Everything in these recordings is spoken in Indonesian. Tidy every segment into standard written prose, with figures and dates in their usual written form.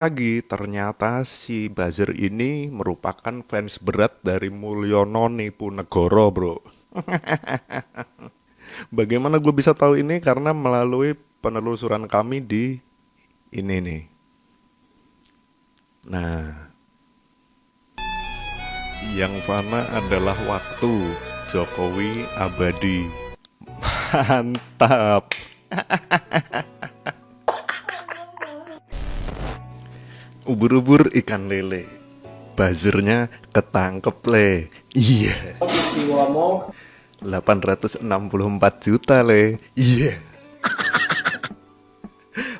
Lagi, ternyata si buzzer ini merupakan fans berat dari Mulyono Nipunegoro, bro. Bagaimana gue bisa tahu ini? Karena melalui penelusuran kami di ini nih. Nah, yang fana adalah waktu. Jokowi abadi. Mantap. Ubur-ubur ikan lele. Buzzernya ketangkep le. Iya. 864 juta le. Iya.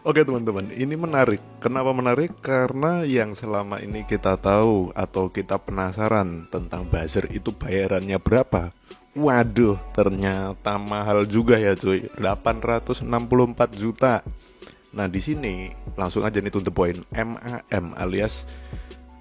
Oke teman-teman, ini menarik. Kenapa menarik? Karena yang selama ini kita tahu atau kita penasaran tentang buzzer itu bayarannya berapa. Waduh, ternyata mahal juga ya cuy. 864 juta. Nah, di sini langsung aja nih to the point. MAM alias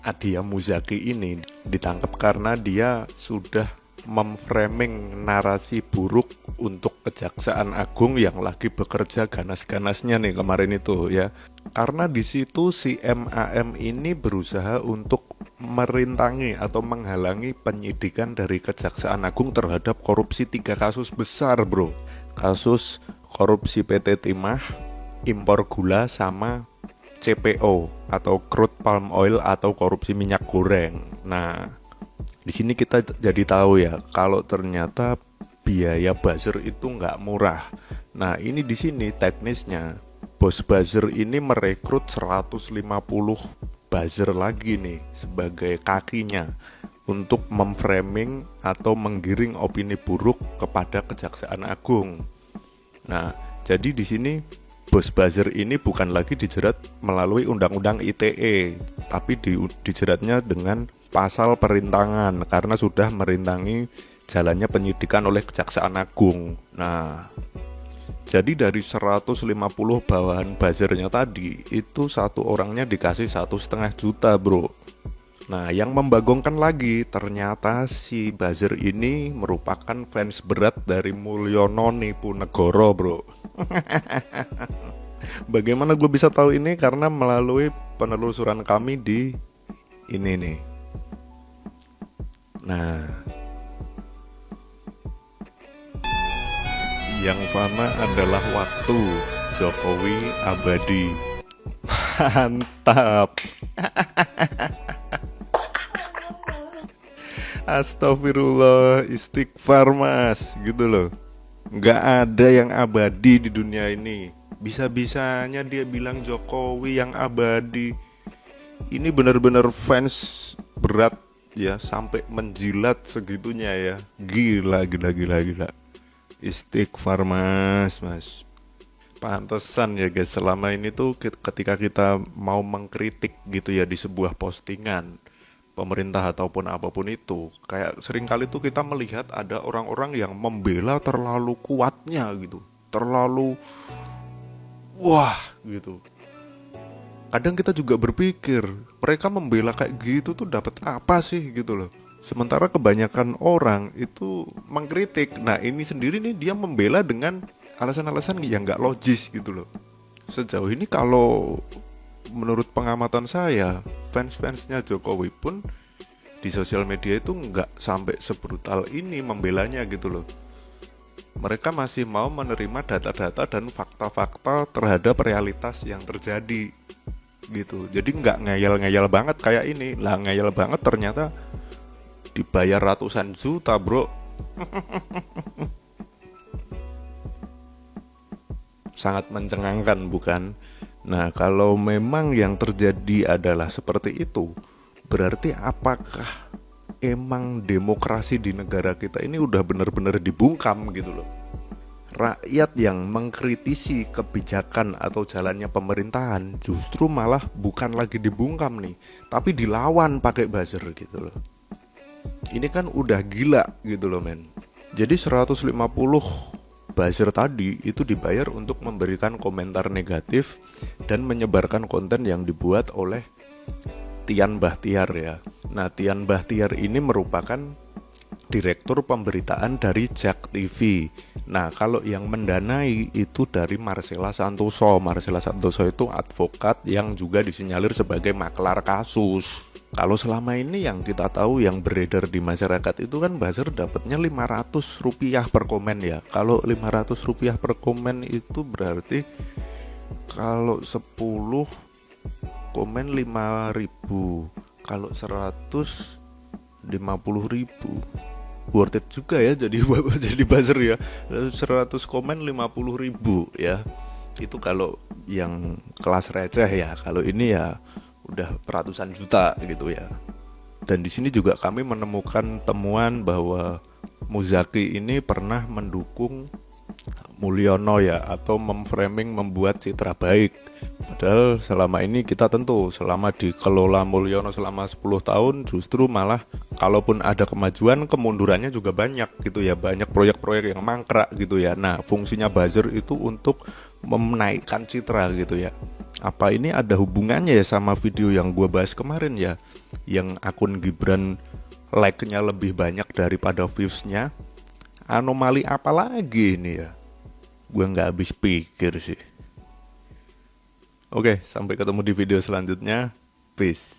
Adia Muzaki ini ditangkap karena dia sudah memframing narasi buruk untuk Kejaksaan Agung yang lagi bekerja ganas-ganasnya nih kemarin itu ya. Karena di situ si MAM ini berusaha untuk merintangi atau menghalangi penyidikan dari Kejaksaan Agung terhadap korupsi 3 kasus besar, bro. Kasus korupsi PT Timah, impor gula, sama CPO atau crude palm oil atau korupsi minyak goreng. Nah, di sini kita jadi tahu ya kalau ternyata biaya buzzer itu nggak murah. Nah, ini di sini teknisnya bos buzzer ini merekrut 150 buzzer lagi nih sebagai kakinya untuk memframing atau menggiring opini buruk kepada Kejaksaan Agung. Nah, jadi di sini bos buzzer ini bukan lagi dijerat melalui Undang-Undang ITE, tapi dijeratnya dengan pasal perintangan karena sudah merintangi jalannya penyidikan oleh Kejaksaan Agung. Nah, jadi dari 150 bawahan buzzernya tadi, itu satu orangnya dikasih 1,5 juta, bro. Nah, yang membagongkan lagi, ternyata si buzzer ini merupakan fans berat dari Mulyono Nipunegoro, bro. Bagaimana gue bisa tahu ini? Karena melalui penelusuran kami di ini nih. Nah, yang fana adalah waktu. Jokowi abadi. Mantap. Astagfirullah, istighfar mas, gitu loh. Nggak ada yang abadi di dunia ini. Bisa-bisanya dia bilang Jokowi yang abadi. Ini benar-benar fans berat ya, sampai menjilat segitunya ya. Gila, gila, gila, gila. Istighfar mas, mas. Pantesan ya guys, selama ini tuh ketika kita mau mengkritik gitu ya di sebuah postingan pemerintah ataupun apapun itu, kayak seringkali tuh kita melihat ada orang-orang yang membela terlalu kuatnya gitu, terlalu wah gitu. Kadang kita juga berpikir mereka membela kayak gitu tuh dapat apa sih gitu loh. Sementara kebanyakan orang itu mengkritik. Nah, ini sendiri nih dia membela dengan alasan-alasan yang nggak logis gitu loh. Sejauh ini kalau menurut pengamatan saya, fans-fansnya Jokowi pun di sosial media itu nggak sampai sebrutal ini membelanya gitu loh. Mereka masih mau menerima data-data dan fakta-fakta terhadap realitas yang terjadi gitu. Jadi nggak ngeyel-ngeyel banget kayak ini. Lah ngeyel banget ternyata dibayar ratusan juta, bro. Sangat mencengangkan bukan? Nah, kalau memang yang terjadi adalah seperti itu, berarti apakah emang demokrasi di negara kita ini udah benar-benar dibungkam gitu loh. Rakyat yang mengkritisi kebijakan atau jalannya pemerintahan justru malah bukan lagi dibungkam nih, tapi dilawan pakai buzzer gitu loh. Ini kan udah gila gitu loh men. Jadi 150 buzzer tadi itu dibayar untuk memberikan komentar negatif dan menyebarkan konten yang dibuat oleh Tian Bahtiar ya. Nah, Tian Bahtiar ini merupakan direktur pemberitaan dari JAK TV. Nah, kalau yang mendanai itu dari Marcella Santoso. Marcella Santoso itu advokat yang juga disinyalir sebagai maklar kasus. Kalau selama ini yang kita tahu yang beredar di masyarakat itu kan buzzer dapatnya Rp500 per komen ya. Kalau Rp500 per komen itu berarti kalau 10 komen 5.000, kalau 100 50.000. Worth it juga ya jadi jadi buzzer ya. 100 komen 50.000 ya. Itu kalau yang kelas receh ya. Kalau ini ya udah ratusan juta gitu ya. Dan di sini juga kami menemukan temuan bahwa Muzaki ini pernah mendukung Mulyono ya, atau memframing membuat citra baik. Padahal selama ini kita tentu selama dikelola Mulyono selama 10 tahun justru malah kalaupun ada kemajuan kemundurannya juga banyak gitu ya. Banyak proyek-proyek yang mangkrak gitu ya. Nah, fungsinya buzzer itu untuk menaikkan citra gitu ya. Apa ini ada hubungannya ya sama video yang gue bahas kemarin ya, yang akun Gibran like-nya lebih banyak daripada views-nya? Anomali apa lagi ini ya? Gue nggak habis pikir sih. Oke, sampai ketemu di video selanjutnya. Peace.